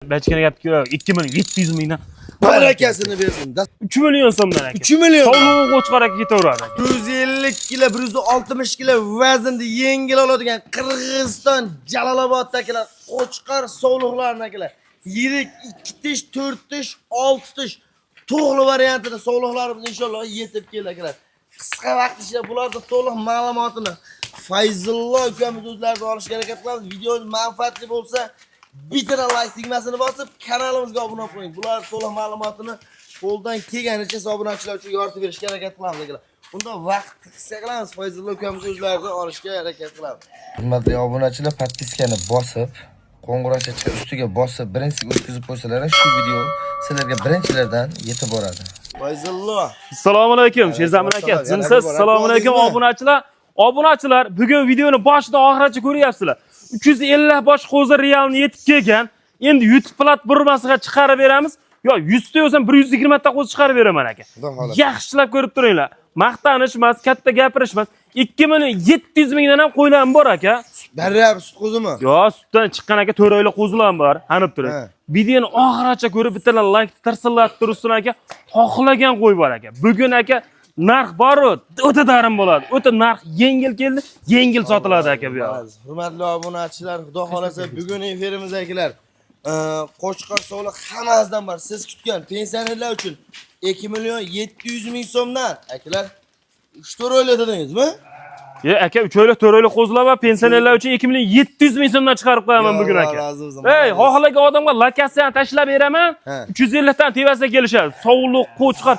Bechkana gapga 2.700 mingdan. Barakasini bersin. 3 million so'mdan aka. 3 million. Sog'lig'i qo'chqar aka ketaveradi aka. 150 kilo, 160 kilo vaznda yengil oladigan Qirg'iziston Jaloloboddagilar qo'chqar sog'liqlarnikilar. Yirik 2 tish, 4 tish, 6 tish to'g'ri variantida sog'liqlarimiz inshaalloh yetib keladilar. Qisqa vaqt ichida bularda to'liq ma'lumotini Fayzullo ukamiz o'zlari olishga harakat qilamiz. Videomiz manfaatli bo'lsa, bitta like tugmasini bosib, kanalimizga obuna bo'ling. Bular to'liq ma'lumotini qo'ldan kelganicha obunachilar uchun yoritib berishga harakat qilamiz akalar. Bunda vaqt qissa qilamiz, Fayzullo ukamiz o'zlari olishga harakat qilamiz. Hurmatli obunachilar, podpiskani bosib, qo'ng'iroqcha ustiga bosib, birinchisiga o'tkazib qo'ysalar, shu video sizlarga birinchilardan yetib boradi. Fayzullo. Assalomu alaykum, Sherzamir aka. Siz assalomu alaykum obunachilar. Obunachilar, bugun videoni boshidan oxirigacha ko'ryapsizlar. 350 bosh qo'zi realni yetib kelgan. Endi YouTube platformasiga chiqarib beramiz. Yo, 100 ta o'zim 120 ta qo'zi chiqarib beraman aka. Yaxshilab ko'rib turinglar. Maqtanish emas, katta gapirish emas. 2.700 mingdan ham qo'ylar bor aka. Daryo sut qo'zimi? Yo, sutdan chiqqan aka 4 oylik qo'zilar bor. Hanib turing. Videoni oxirigacha ko'rib bittalar like tirsillatib tursin aka. Xohlagan qo'y bor aka. Bugun aka narx bor-ku, o'ta darin bo'ladi. O'ta narx yengil keldi, yengil sotiladi aka bu yoq. Hurmatli obunachilar, xudo xolasa bugun efirimizdagilar qo'chqor sog'liq hammasidan bor. Siz kutgan pensionerlar uchun 2.700 ming so'mdan akalar 3-4 oylik dedingizmi? Ye aka 3 oylik 4 oylik qo'zilar va pensionerlar uchun 2.700 ming so'mdan chiqarib qo'yaman bugun aka. Ey, xohlagan odamga lokatsiyani tashlab beraman. 350 dan tevasida kelishadi. Sog'liq qo'chqor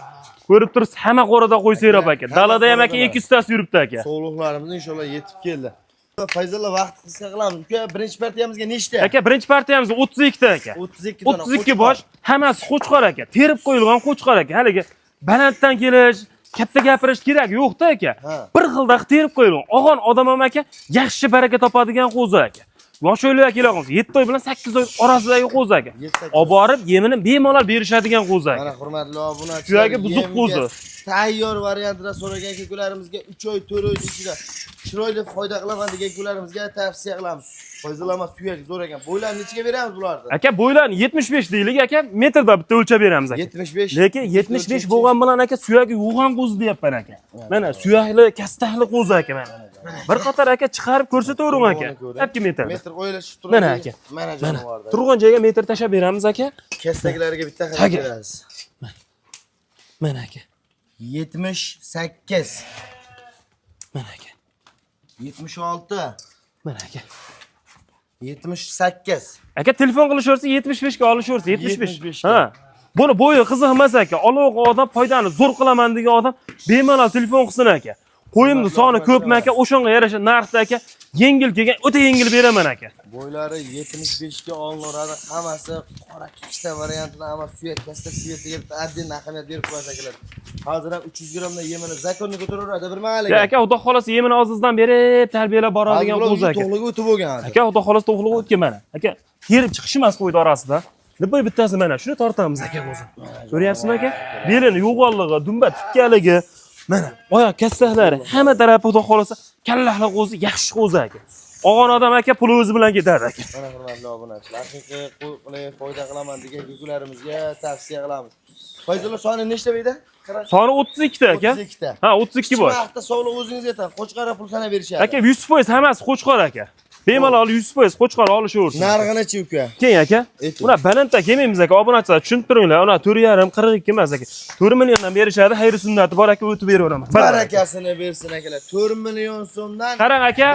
ko'rib tursiz, hamma qo'rada qo'y seyrab aka. Dalada ham aka 200 tasi yuribdi aka. Sog'liqlarimiz inshaalloh yetib keldi. Fayzullo vaqt qisqa qilamiz. Uka, birinchi partiyamizga nechta? Aka, birinchi partiyamizda 32 ta aka. 32 dona. 32 bosh, hammasi qo'chqor aka. Terib qo'yilgan qo'chqor aka. Haligi balanddan kelish, katta gapirish kerak yo'q-da aka. Bir xilda terib qo'yilgan. Og'on odam ham aka, yaxshi baraka topadigan qo'zi aka. Yosh o'ylar kelamiz. 7 oy bilan 8 oy orasidagi qo'zi aka. Olib borib, yemini bemalol berishadigan qo'zi aka. Mana hurmatli obunachilar, Suyagi buzuq qo'zi. Tayyor variantida so'ragan kekularimizga 3 oy, 4 oy ichida chiroyli foyda qilaman degan kekularimizga tavsiya qilamiz. Foydalanma suyagi zo'r ekan. Bo'ylarni nechaga beramiz bularni? Aka, bo'ylarni 75 deylik aka, metrda bitta o'lchab beramiz aka. 75. Lekin 75 bo'lgan bilan aka suyagi yo'g'on qo'zi deyapman aka. Mana suyakli, kastahli qo'zi aka mana. Bir qator aka chiqarib ko'rsatavering aka. Apki metr. Metr o'ylash turadi. Mana aka. Mana jonivorda. Turgan joyga metr tashab beramiz aka. Kastaklarga bitta qarab beramiz. Mana aka. 78. Mana aka. 76. Mana aka. 78. Aka telefon qilishaversa 75 ga olishaversa 75. 75 Ha. Buni bo'yi qiziq emas aka. Aloqa odam foydani zo'r qilaman degan odam bemalol telefon qilsin aka. Qo'yimni soni ko'pmi aka? O'shanga yarasha narxda aka yengil kelgan, o'ta yengil beraman aka. Bo'ylari 75 ga olinadi. Hammasi qora kishta variantida, amma suyak kasta sivetiga adden ahamiyat berib qo'yasiz akalar. Hozir ham 300 grammdan yemini zakonni ko'taraveradi bir mahaliga. Aka, xudo xolasa yemini ozizdan berib tarbiyalab boradigan qo'zi aka. To'g'liga o'tib bo'lgan. Aka, xudo xolasa to'g'liga o'tgan mana. Aka, terib chiqish emas qo'ydi orasida. Nipa bittasi mana shuni tortamiz aka qo'zi. Ko'ryapsizmi aka? Belini yo'g'onligi, dumba tikkaligi, mana oyoq kassahlari, hamma tarafi xudo xolasa kallahli qo'zi, yaxshi qo'zi aka. Og'on odam aka puli o'zi bilan ketadi aka. Mana hurmatli obunachilar, haqiqiy qilib foyda qilaman degan kekularimizga tavsiya qilamiz. Fayzullo soni nechta deydi? Soni 32 ta aka. 32 ta. Ha, 32 bor. Vaqtda sog'liq o'zingiz yetadi. Qo'chqora pul sanab berishadi. Aka, 100% hammasi qo'chqor aka. Bemalol 100% qo'chqor olishaversin. Narxi-chi uka? Keyin aka, uni balandda kelmaymiz aka, obunachilar tushunib turinglar. Uni 4.5 42 emas aka. 4 milliondan berishadi, xayr sunnati bor aka, o'tib beraveraman. Barakasini bersin akalar. 4 million so'mdan qarang aka.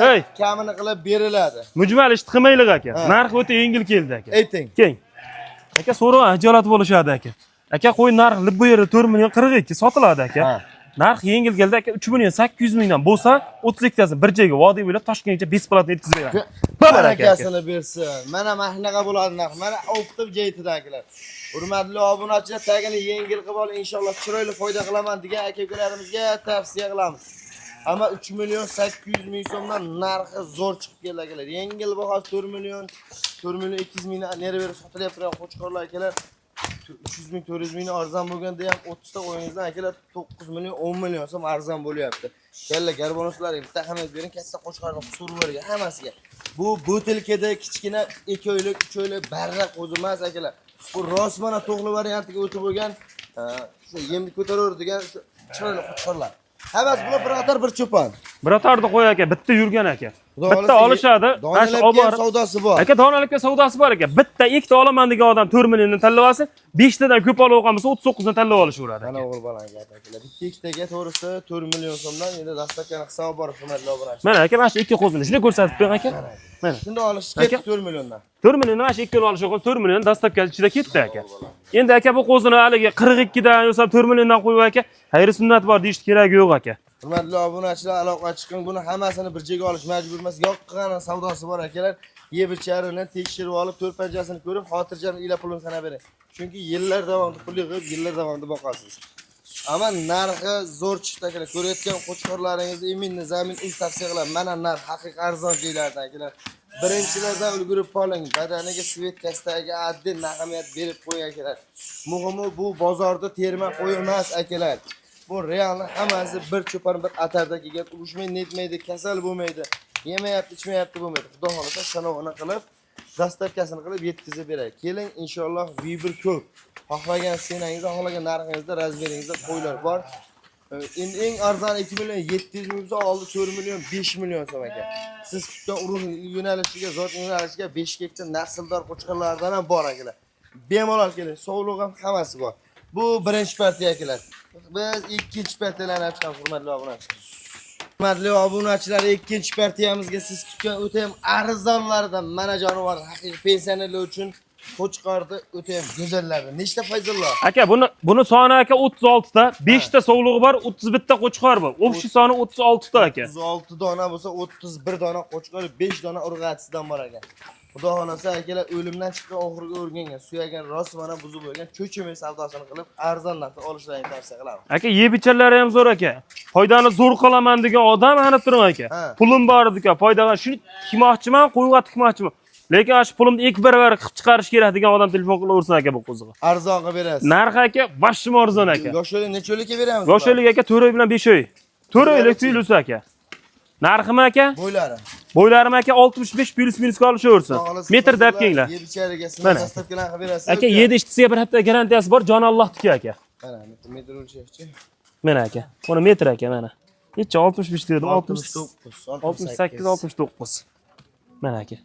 Hey, kamini qilib beriladi. Mujmal ish tiqmaylik aka. Narxi o'ta yengil keldi aka. Ayting. Keyin. Aka, so'roq ajolat bo'lishadi aka. Aka, qo'y narxi bu yerda 4 million 42 sotiladi aka. Narx yengil keldi aka, 3 million 800 mingdan bo'lsa 32 tasini bir joyga vodiy bo'ylab Toshkentga besplatno yetkazib beradi. Barakasini bersin. Mana mahnaqa bo'ladi narx. Mana o'qitib jeytidagilar. Hurmatli obunachilar, tagini yengil qilib ol, inshaalloh chiroyli foyda qilaman degan aka-ukalarimizga tavsiya qilamiz. Amma 3 million 800 ming so'mdan narxi zo'r chiqib keldi akalar. Yengil bahosi 4 million 200 mingdan neri sotilyapti qo'chqorlar akalar. 300 ming 400 ming arzon bo'lganda ham 30 ta o'yingizdan akalar 9 million 10 million so'm arzon bo'lyapti. Kalla garbonoslaring bitta ahamiyat bering, katta qo'chqorni huzur bergan hammasiga. Bu butilkada kichkina 2 oylik, 3 oylik barra qo'zi emas akalar. Bu rosmana to'g'li variantiga o'tib bo'lgan, shu yemni ko'taraveradigan shu chiroyli qo'chqorlar. Hammasi bular bir atar bir cho'pon. Bir atarda qo'y aka, bitta yurgan aka. Xudo Bitta xohlasa, olishadi. Donalarga ham savdosi bor. Aka donalikka savdosi bor aka. Bitta ikkita olaman degan odam 4 milliondan tanlab olsa, 5 tadan ko'p olib olgan bo'lsa 39 dan tanlab olishaveradi. Mana o'g'il balang gap akalar. Bitta ikkitaga to'g'risi 4 million so'mdan endi dastlabki hisob bor, hurmatli obunachi. Mana aka, mana shu ikki qo'zini shuni ko'rsatib bering aka. Mana. Shunda olish ketdi 4 milliondan. 4 million mana shu ikkini olish uchun 4 million dastlabki ichida ketdi aka. Endi aka bu qo'zini haligi 42 dan yo'sa 4 milliondan qo'yib aka, xayri sunnat bor deyish kerak yo'q aka. Hurmatli obunachilar, aloqa chiqing. Buni hammasini bir joyga olish majbur emas. Yoqqan savdosi bor akalar. Yeb icharini tekshirib olib, to'rt panjasini ko'rib, xotirjam ila pulini sanab bering. Chunki yillar davomida pul yig'ib, yillar davomida boqasiz. Ammo narxi zo'r chiqdi akalar. Ko'rayotgan qo'chqorlaringizni eminni zamin o'z tavsiya qilaman. Mana narx haqiqiy arzon joylardan akalar. Birinchilardan ulgurib qoling. Badaniga svetkasdagi addiy ahamiyat berib qo'ying akalar. Muhimi bu bozorda terma qo'yilmas akalar. Bu realni hammasi bir cho'pon bir atarda kelgan, urushmaydi, netmaydi, kasal bo'lmaydi, yemayapti, ichmayapti bo'lmaydi. Xudo xolasa sanovini qilib, dastavkasini qilib yetkazib beray. Keling, inshaalloh Viber ko'p. Xohlagan senangizda, xohlagan narxingizda, razmeringizda qo'ylar bor. Endi eng arzon 2 million 700 ming bo'lsa, oldi 4 million 5 million so'm ekan. Siz kutgan urug' yo'nalishiga, zot yo'nalishiga 5 gektar nasldor qo'chqorlardan ham bor akalar. Bemalol keling, sog'liq ham hammasi bor. Bu birinchi partiya akalar. Biz ikkinchi partiyalarni olib chiqamiz, hurmatli obunachilar. Hurmatli obunachilar, ikkinchi partiyamizga siz kutgan o'ta ham arzonlardan mana jonivor haqiqiy pensionerlar uchun qo'chqorni o'ta ham go'zallardan. Nechta Fayzullo? Aka, buni soni aka 36 ta, 5 ta sovlig'i bor, 31 ta qo'chqor bor. O'xshi soni 36 ta aka. 36 dona bo'lsa, 31 dona qo'chqor, 5 dona urg'atisidan bor ekan. Xudo xolasa akalar o'limdan chiqqan oxirgi o'rgangan, suyagan rost mana buzib bo'lgan cho'chimay savdosini qilib arzon narxda olishlarini tavsiya qilaman. Aka, yeb icharlari ham zo'r aka. Foydani zo'r qilaman degan odam ana turing aka. Pulim bor ekan, foydadan shuni tikmoqchiman, qo'yga tikmoqchiman. Lekin ash pulimni 2 barobar qilib chiqarish kerak degan odam telefon qilaversin aka bu qo'ziga. Arzon qilib berasiz. Narxi aka boshim arzon aka. Yoshlik necha oylikka beramiz? Yoshlik aka 4 oy bilan 5 oy. 4 oylik tuyulusi aka. Narxim aka? Bo'ylari. Bo'ylarim aka 65 plus minusga olishaversin. Metr deb kenglar. Yeb ichariga sizlar dastavkalar qilib berasiz. Aka 7 ishtisiga bir hafta garantiyasi bor, jon Alloh tika aka. Mana metr o'lchashchi. Mana aka. Buni metr aka mana. Necha 65 dedim, 69, 68, 69. Mana aka.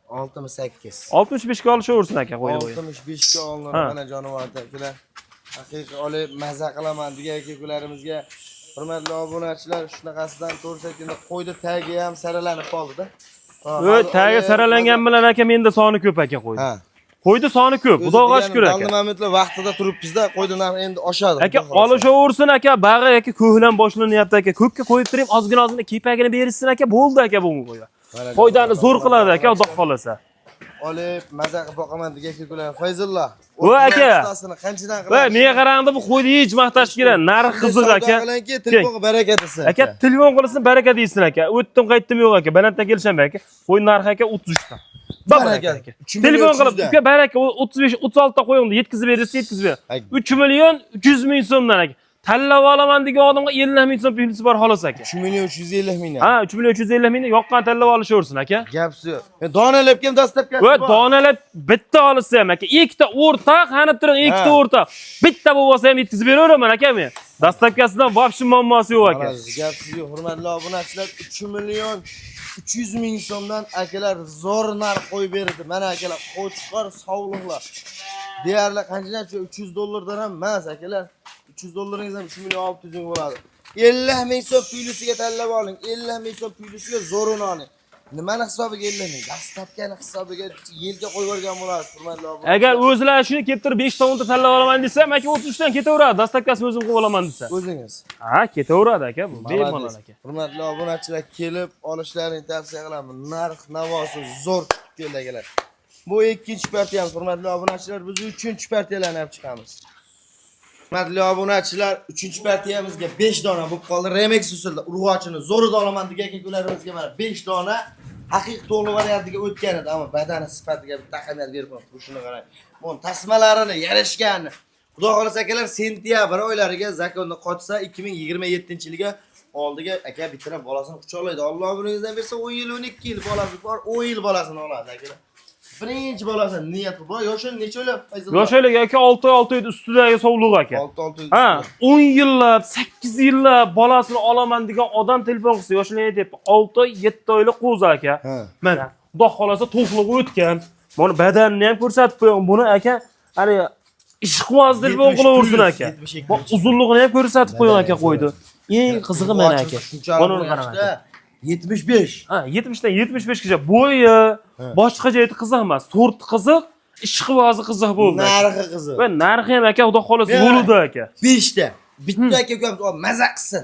68. 65 ga olishaversin aka, qo'yib qo'ying. 65 ga olinadi mana jonivorlar. Haqiqiy olib maza qilaman degan aka-ukalarimizga hurmatli obunachilar, shunaqasidan ko'rsatganda qo'ydi tagi ham saralanib qoldi-da. Tagi saralangan bilan aka menda soni ko'p aka qo'ydi. Qo'ydi soni ko'p, xudoga shukr aka. Momentlar vaqtida turibmiz-da, qo'ydi narxi endi oshadi. Aka olishaversin aka, bag'i aka ko'hlan boshlanyapti aka. Ko'kka qo'yib turing, ozgina kepagini berishsin aka, bo'ldi aka bu qo'ydi. Foydani zo'r qiladi aka, xudo xolasa. Olib, maza qilib boqaman degan aka-ukalar. Fayzullo. Voy aka. Qanchadan qilasiz? Voy, menga qaraganda bu qo'yni hech maqtash kerak. Narx qiziq aka. Telefonga baraka desin. Aka, telefon qilsin, baraka deysin aka. O'tdim, qaytdim yo'q aka. Balanddan kelishaman aka. Qo'y narxi aka 33 ta. Baraka aka. Telefon qilib, aka baraka 35, 36 ta qo'yingda yetkazib berasiz, yetkazib ber. 3 million 300 ming so'mdan aka. Tanlab olaman degan odamga 50 ming so'm pulisi bor xolos aka. 3 million 350 ming. Ha, 3 million 350 mingni yoqqan tanlab olishaversin aka. Gapsi yo'q. Donalab ham dastlabki. Va donalab bitta olsa ham aka, ikkita o'rtaq, qani turing, ikkita o'rtaq. Bitta bo'lsa ham yetkazib beraveraman aka men. Dastlabkasidan vobshin muammosi yo'q aka. Gapsi yo'q. Hurmatli obunachilar, 3 million 300 ming so'mdan akalar zo'r narx qo'yib berdi. Mana akalar, qo'chqor sovliqlar. Deyarli qanchacha 300 dollardan ham emas akalar. 300 dollaringiz ham 3 million 600 ming bo'ladi. 50 ming so'm pulisiga tanlab oling. 50 ming so'm pulisiga zo'rini oling. Nimani hisobiga 50 ming? Dastlabkani hisobiga yilga qo'yib yuborgan bo'lasiz, hurmatli obunachilar. Agar o'zlar shuni kelib turib 5 ta 10 ta tanlab olaman desam, aka 33 dan ketaveradi. Dastlabkasini o'zim qilib olaman desa. O'zingiz. Ha, ketaveradi aka, bu bemalol aka. Hurmatli obunachilar, kelib olishlarini tavsiya qilaman. Narx navosi zo'r keldi akalar. Bu ikkinchi partiyamiz, hurmatli obunachilar. Biz uchinchi partiyalarni olib chiqamiz. Hurmatli obunachilar, 3-partiyamizga 5 dona bo'lib qoldi. Remix usulda urg'ochini zo'rida olaman degan aka-ukalarimizga mana 5 dona haqiqiy to'g'ri variantiga o'tgan edi, ammo badani sifatiga bir taqamiyat berib qo'ydi. Shuni qarang. Bu tasmalarini yarashgan. Xudo xolasa akalar, sentyabr oylariga zakonni qochsa 2027-yilga oldiga aka bitta bolasini quchoqlaydi. Alloh umringizdan bersa 10 yil, 12 yil bolasi bor, 10 yil bolasini oladi akalar. Birinchi bolasini niyat bor. Yoshi necha o'ylab Fayzullo? Yoshlar aka 6 oy ustidagi sovliq aka. 6 yil. Ha, 10 yillab, 8 yillab bolasini olaman degan odam telefon qilsa, yoshlar deb 6 oy, 7 oylik qo'zi aka. Mana, xudo xolasa to'qliq o'tgan. Buni badanini ham ko'rsatib qo'ying. Buni aka, hali ishqibozlik bilan qilaversin aka. Bu uzunligini ham ko'rsatib qo'ying aka qo'ydi. Eng qizig'i mana aka. Buni qarang aka. 75. Ha, 70 dan 75gacha bo'yi, boshqa joyda qiziq emas. Sort qiziq, ishqibozi qiziq bo'ldi. Narxi qiziq. Va narxi ham aka, xudo xolasa yo'lida aka. 5 ta. Bitta aka ukamiz maza qilsin.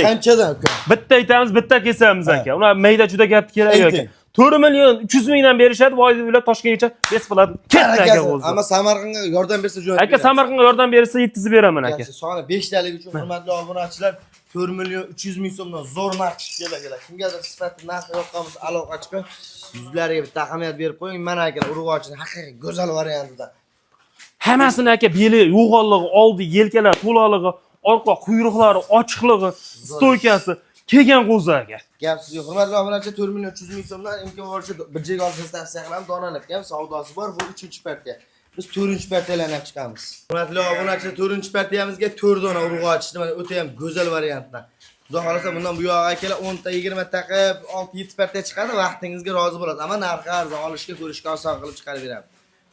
Qanchadan uka? Bitta aytamiz, bitta kesamiz aka. Ular mayda juda gapni kerak yo'q aka. 4 million 300 mingdan berishadi, voyda ular Toshkentgacha besplat ketdi aka o'zi. Ammo Samarqandga yordam bersa jo'natib. Aka Samarqandga yordam bersa yetkazib beraman aka. Soni 5 talik uchun hurmatli obunachilar 4 million 300 ming so'mdan zo'r narx kelar. Kimgadir sifatli narxi yoqqanmiz aloqa chiqib, yuzlariga bitta ahamiyat berib qo'ying. Mana aka urg'ochining haqiqiy go'zal variantida. Hammasini aka beli, yo'g'onligi, oldi yelkalar to'laqligi, orqa quyruqlari ochiqligi, stoykasi kelgan qo'zi aka. Gap sizga hurmatli obunachilar 4 million 300 ming so'mdan imkon boricha bir joyga olishni tavsiya qilaman. Donalabga ham savdosi bor. Bu 3-partiya. Biz 4-partiyalarni olib chiqamiz. Hurmatli obunachilar 4-partiyamizga 4 dona urg'ochni mana o'ta ham go'zal variantda. Xudo xolasa bundan bu yoqqa akalar 10 ta 20 ta qilib 6-7 partiya chiqadi, vaqtingizga rozi bo'lasiz. Ammo narxi arzon, olishga, ko'rishga oson qilib chiqarib beramiz.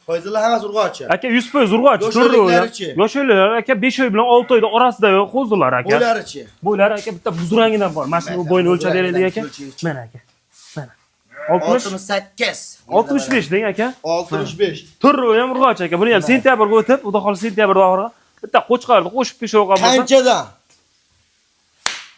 Fayzullo hammasi urg'ochi. Aka 100% urg'ochi. Yoshlar aka 5 oy bilan 6 oyda orasida qo'zilar aka. Bo'ylarichi? Bo'ylari aka bitta buzrangidan bor. Mana shu bo'yni o'lchab beraylik aka. Mana aka. Mana. 68. 65 deng aka. 65. Turri ham urg'ochi aka. Buni ham sentyabrga o'tib, xudo xolasa sentyabrda oxiri bitta qo'chqarni qo'shib peshoqqa bo'lsa. Qanchadan?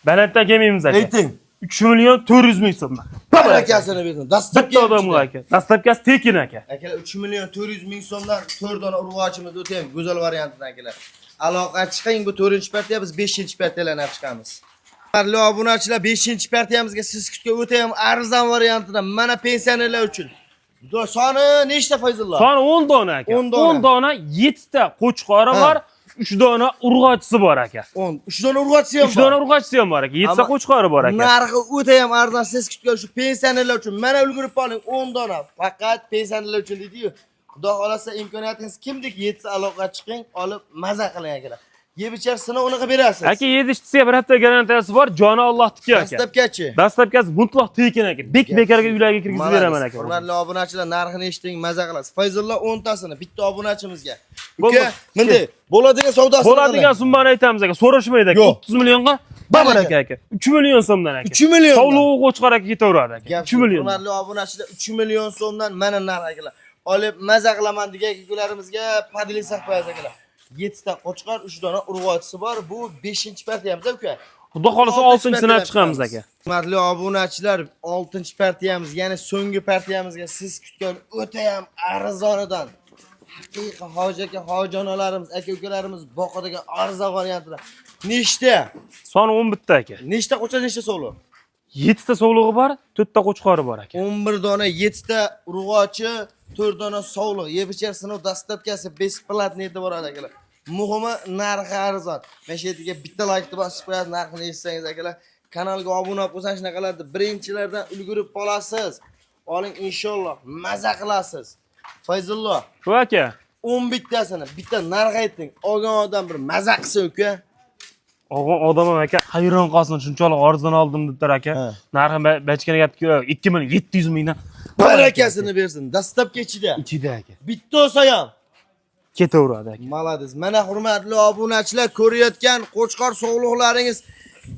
Balanddan kelmaymiz aka. Ayting. 3 million 400 ming so'm. Barakasini berdim. Bitta odamga aka. Dastlabkasi tekin aka. Akalar 3 million 400 ming so'mdan 4 dona urg'ochimiz o'ta ham go'zal variantdan akalar. Aloqa chiqing, bu 4-partiya, biz 5-partiyalarni olib chiqamiz. Hurmatli obunachilar, 5-partiyamizga siz kutgan o'ta ham arzon variantida mana pensionerlar uchun. Soni nechta Fayzullo? Soni 10 dona aka. 10 dona 7 ta qo'chqori bor, 3 dona urg'ochisi bor aka. 3 dona urg'ochisi ham bor. 3 dona urg'ochisi ham bor aka. 7 ta qo'chqori bor aka. Narxi o'ta ham arzon, siz kutgan shu pensionerlar uchun mana ulgurib oling 10 dona. Faqat pensionerlar uchun deydi-yu. Xudo xolasa imkoniyatingiz kimdik yetsa aloqa chiqing, olib maza qiling akalar. Yeb ichar sinovini qilib berasiz. Aka yedishtirsa bir hafta garantiyasi bor, joni Allohniki aka. Dastlabgachi. Dastlabkasi mutlaq tekin aka. Bekarga uylarga kirgizib beraman aka. Hurmatli obunachilar, narxini eshiting, maza qilasiz. Fayzullo 10 tasini bitta obunachimizga. Uka, bunday bo'ladigan savdosi. Bo'ladigan summani aytamiz aka. So'rashmaydi aka. 30 millionga babar aka. 3 million so'mdan aka. 3 million. Sovliq qo'chqar aka ketaveradi aka. 3 million. Hurmatli obunachilar, 3 million so'mdan mana narx akalar. Olib maza qilaman degan ukalarimizga padli saqlaysiz akalar. 7 ta qo'chqar, 3 dona urg'ochisi bor. Bu 5-partiyamiz uka. Xudo xolasa 6-sini olib chiqamiz aka. Hurmatli obunachilar, 6-partiyamiz, ya'ni so'nggi partiyamizga siz kutgan o'ta ham arzonidan haqiqiy hoji aka, hojonalarimiz, aka-ukalarimiz boqadigan arzon variantida. Nechta? Soni 11 ta aka. Nechta qo'cha, nechta sovliq? 7 ta sovlig'i bor, 4 ta qo'chqori bor aka. 11 dona 7 ta urg'ochi, 4 dona sovliq. Yeb ichar sinov dastlabkasi besplatniy deb boradi akalar. Muhimi narxi arzon. Mana shu yerga bitta like bosib qo'yasiz, narxini eshitsangiz akalar. Kanalga obuna bo'lsangiz shunaqalarda birinchilardan ulgurib qolasiz. Oling inshaalloh, maza qilasiz. Fayzullo, Shu aka. 10 bittasini bitta narx ayting. Olgan odam bir maza qilsin uka. Og'on odamam aka, hayron qolsin, shunchalik arzon oldim dedilar aka. Narxi bachkana gapki 2 million 700 mingdan barakasini bersin. Dastlabki ichida. Ichida aka. Bitta olsa ham ketaveradi aka. Malades. Mana hurmatli obunachilar, ko'rayotgan qo'chqor sog'liqlaringiz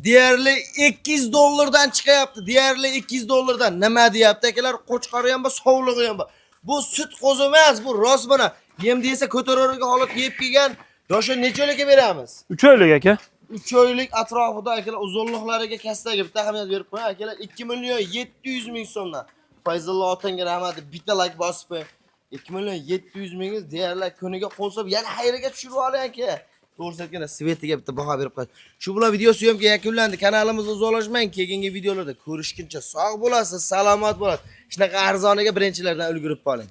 deyarli 200 dollardan chiqyapti. Deyarli 200 dollardan. Nima deyapti akalar? Qo'chqori ham bor, sog'lig'i ham bor. Bu sut qo'zi emas, bu rost mana. Yem desa ko'taradigan holatga yeb kelgan. Yoshi necha oylikka beramiz? 3 oylik aka. 3 oylik atrofida akalar uzunliklariga kastaga bitta ahamiyat berib qo'ying. Akalar 2 million 700 ming so'mdan. Fayzullo otanga rahmat, bitta like bosib qo'ying. 2 million 700 mingiz deyarli kuniga qo'lsab, yana xayriga tushirib oling aka. To'g'risi aytganda Svetiga bitta baho berib qo'ying. Shu bilan video syomka yakunlandi. Kanalimizni uzoqlashmang. Keyingi videolarda ko'rishguncha sog' bo'lasiz, salomat bo'lasiz. Shunaqa arzoniga birinchilardan ulgurib qoling.